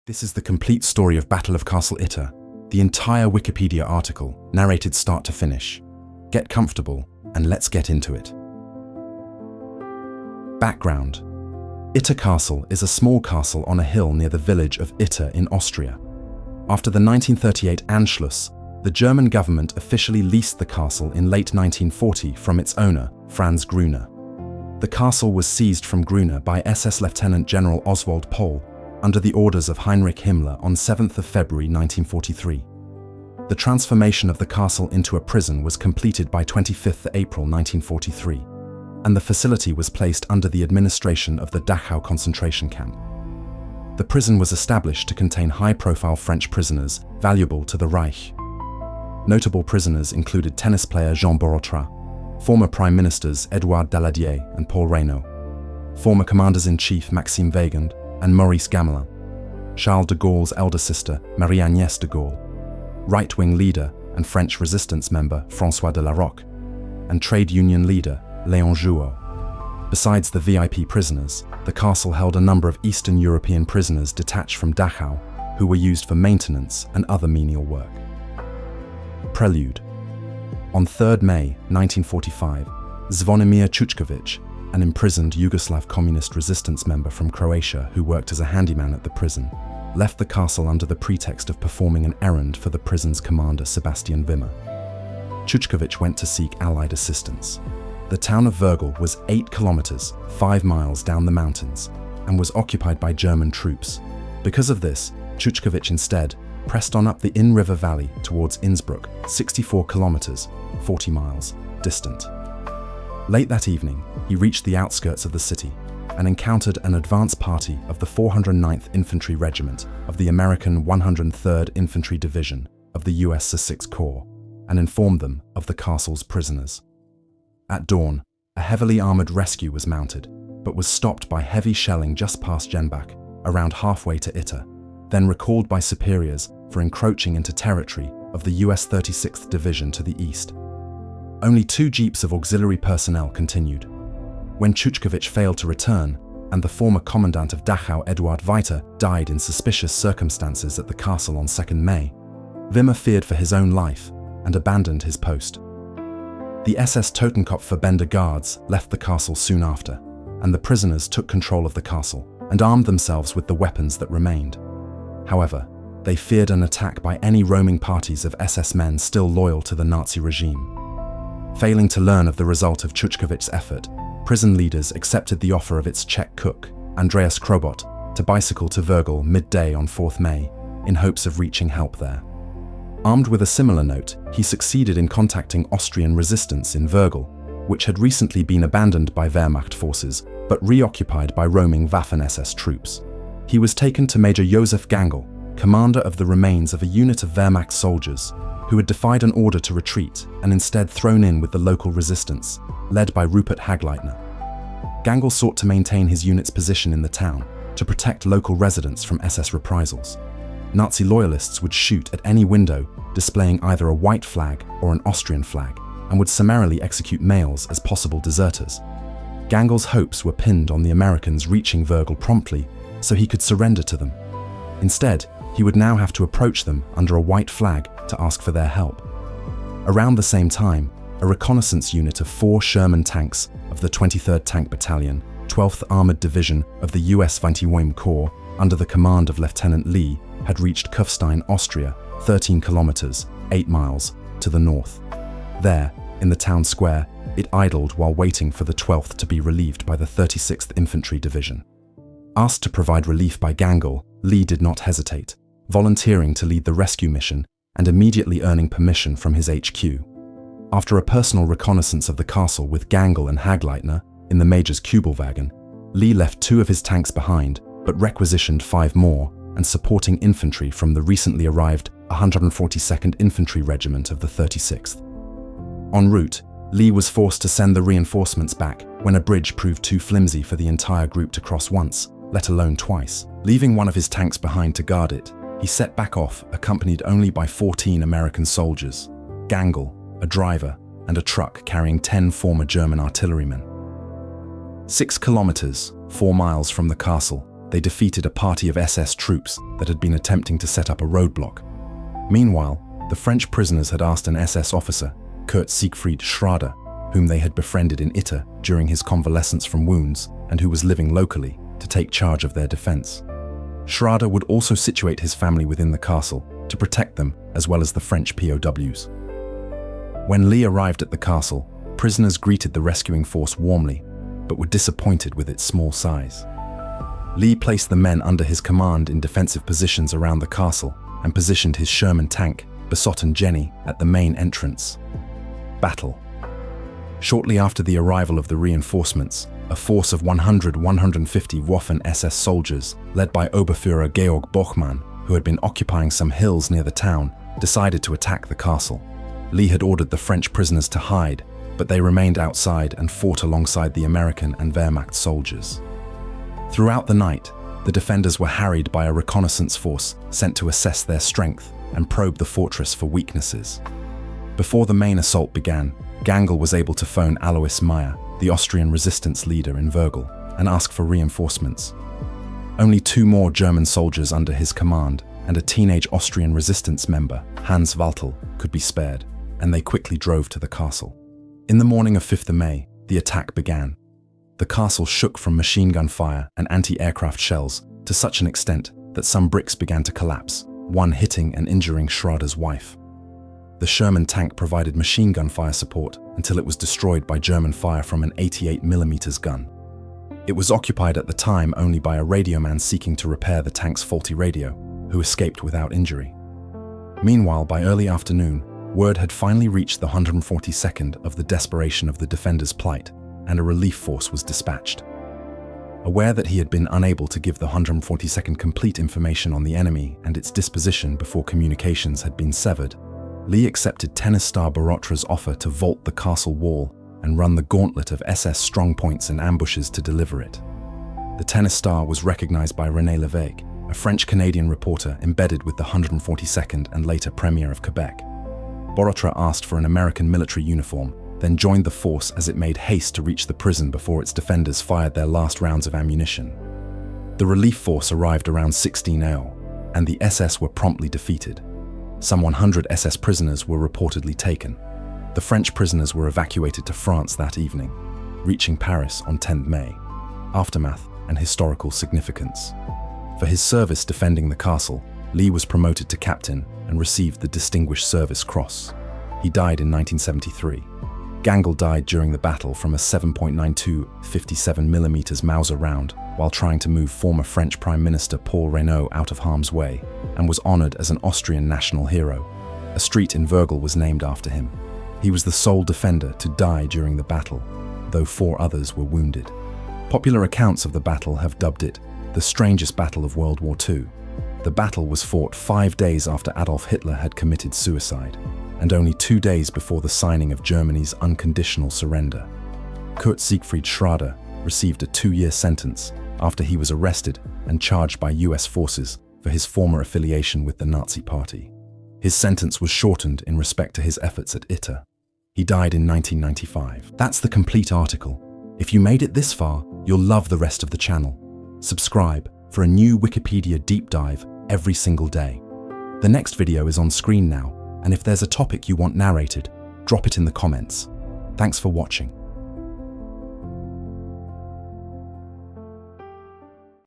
This is the complete story of Battle of Castle Itter, the entire Wikipedia article, narrated start to finish. Get comfortable, and let's get into it. Background. Itter Castle is a small castle on a hill near the village of Itter in Austria. After the 1938 Anschluss, the German government officially leased the castle in late 1940 from its owner, Franz Gruner. The castle was seized from Gruner by SS Lieutenant General Oswald Pohl under the orders of Heinrich Himmler on 7th of February 1943. The transformation of the castle into a prison was completed by 25th April 1943, and the facility was placed under the administration of the Dachau concentration camp. The prison was established to contain high-profile French prisoners valuable to the Reich. Notable prisoners included tennis player Jean Borotra, former Prime Ministers Édouard Daladier and Paul Reynaud, former Commanders-in-Chief Maxime Weygand and Maurice Gamelin, Charles de Gaulle's elder sister Marie-Agnès de Gaulle, right-wing leader and French resistance member François de la Roque, and trade union leader Léon Jouot. Besides the VIP prisoners, the castle held a number of Eastern European prisoners detached from Dachau who were used for maintenance and other menial work. Prelude. On 3rd May 1945, Zvonimir Čučković, an imprisoned Yugoslav communist resistance member from Croatia who worked as a handyman at the prison, left the castle under the pretext of performing an errand for the prison's commander Sebastian Wimmer. Čučković went to seek Allied assistance. The town of Vrgel was 8 kilometers, 5 miles down the mountains, and was occupied by German troops. Because of this, Čučković instead pressed on up the Inn River Valley towards Innsbruck, 64 kilometers, 40 miles, distant. Late that evening, he reached the outskirts of the city and encountered an advance party of the 409th Infantry Regiment of the American 103rd Infantry Division of the US Sussex Corps and informed them of the castle's prisoners. At dawn, a heavily armored rescue was mounted, but was stopped by heavy shelling just past Jenbach, around halfway to Itter, then recalled by superiors for encroaching into territory of the US 36th Division to the east. Only 2 jeeps of auxiliary personnel continued. When Čučković failed to return, and the former commandant of Dachau, Eduard Weiter, died in suspicious circumstances at the castle on 2nd May, Wimmer feared for his own life and abandoned his post. The SS Totenkopfverbände Guards left the castle soon after, and the prisoners took control of the castle and armed themselves with the weapons that remained. However, they feared an attack by any roaming parties of SS men still loyal to the Nazi regime. Failing to learn of the result of Čučković's effort, prison leaders accepted the offer of its Czech cook, Andreas Krobot, to bicycle to Vrgel midday on 4th May, in hopes of reaching help there. Armed with a similar note, he succeeded in contacting Austrian resistance in Vrgel, which had recently been abandoned by Wehrmacht forces, but reoccupied by roaming Waffen-SS troops. He was taken to Major Josef Gangl, commander of the remains of a unit of Wehrmacht soldiers, who had defied an order to retreat and instead thrown in with the local resistance, led by Rupert Hagleitner. Gangl sought to maintain his unit's position in the town to protect local residents from SS reprisals. Nazi loyalists would shoot at any window displaying either a white flag or an Austrian flag, and would summarily execute males as possible deserters. Gangl's hopes were pinned on the Americans reaching Vrgel promptly so he could surrender to them. Instead, he would now have to approach them under a white flag to ask for their help. Around the same time, a reconnaissance unit of 4 Sherman tanks of the 23rd Tank Battalion, 12th Armored Division of the US 21st Corps, under the command of Lieutenant Lee, had reached Kufstein, Austria, 13 kilometers, 8 miles, to the north. There, in the town square, it idled while waiting for the 12th to be relieved by the 36th Infantry Division. Asked to provide relief by Gangl, Lee did not hesitate, volunteering to lead the rescue mission and immediately earning permission from his HQ. After a personal reconnaissance of the castle with Gangl and Hagleitner in the Major's Kübelwagen, Lee left 2 of his tanks behind, but requisitioned 5 more and supporting infantry from the recently arrived 142nd Infantry Regiment of the 36th. En route, Lee was forced to send the reinforcements back when a bridge proved too flimsy for the entire group to cross once, let alone twice. Leaving one of his tanks behind to guard it, he set back off, accompanied only by 14 American soldiers, Gangl, a driver, and a truck carrying 10 former German artillerymen. 6 kilometers, 4 miles from the castle, they defeated a party of SS troops that had been attempting to set up a roadblock. Meanwhile, the French prisoners had asked an SS officer, Kurt Siegfried Schrader, whom they had befriended in Itter during his convalescence from wounds and who was living locally, to take charge of their defense. Schrader would also situate his family within the castle to protect them as well as the French POWs. When Lee arrived at the castle, prisoners greeted the rescuing force warmly, but were disappointed with its small size. Lee placed the men under his command in defensive positions around the castle and positioned his Sherman tank, Besot and Jenny, at the main entrance. Battle. Shortly after the arrival of the reinforcements, a force of 150 Waffen-SS soldiers, led by Oberführer Georg Bochmann, who had been occupying some hills near the town, decided to attack the castle. Lee had ordered the French prisoners to hide, but they remained outside and fought alongside the American and Wehrmacht soldiers. Throughout the night, the defenders were harried by a reconnaissance force sent to assess their strength and probe the fortress for weaknesses. Before the main assault began, Gangl was able to phone Alois Meyer, the Austrian resistance leader in Würgel, and ask for reinforcements. Only 2 more German soldiers under his command and a teenage Austrian resistance member, Hans Waltel, could be spared, and they quickly drove to the castle. In the morning of 5th May, the attack began. The castle shook from machine gun fire and anti-aircraft shells to such an extent that some bricks began to collapse, one hitting and injuring Schrader's wife. The Sherman tank provided machine gun fire support until it was destroyed by German fire from an 88mm gun. It was occupied at the time only by a radioman seeking to repair the tank's faulty radio, who escaped without injury. Meanwhile, by early afternoon, word had finally reached the 142nd of the desperation of the defenders' plight, and a relief force was dispatched. Aware that he had been unable to give the 142nd complete information on the enemy and its disposition before communications had been severed, Lee accepted Tennis Star Barotra's offer to vault the castle wall and run the gauntlet of SS strongpoints and ambushes to deliver it. The Tennis Star was recognized by René Lévesque, a French-Canadian reporter embedded with the 142nd and later Premier of Quebec. Barotra asked for an American military uniform, then joined the force as it made haste to reach the prison before its defenders fired their last rounds of ammunition. The relief force arrived around 16 AO, and the SS were promptly defeated. Some 100 SS prisoners were reportedly taken. The French prisoners were evacuated to France that evening, reaching Paris on 10 May. Aftermath and historical significance. For his service defending the castle, Lee was promoted to captain and received the Distinguished Service Cross. He died in 1973. Gangl died during the battle from a 7.92 57mm Mauser round while trying to move former French Prime Minister Paul Reynaud out of harm's way, and was honored as an Austrian national hero. A street in Würgel was named after him. He was the sole defender to die during the battle, though 4 others were wounded. Popular accounts of the battle have dubbed it the strangest battle of World War II. The battle was fought 5 days after Adolf Hitler had committed suicide, and only 2 days before the signing of Germany's unconditional surrender. Kurt Siegfried Schrader received a 2-year sentence after he was arrested and charged by US forces for his former affiliation with the Nazi Party. His sentence was shortened in respect to his efforts at Itter. He died in 1995. That's the complete article. If you made it this far, you'll love the rest of the channel. Subscribe for a new Wikipedia deep dive every single day. The next video is on screen now, and if there's a topic you want narrated, drop it in the comments. Thanks for watching.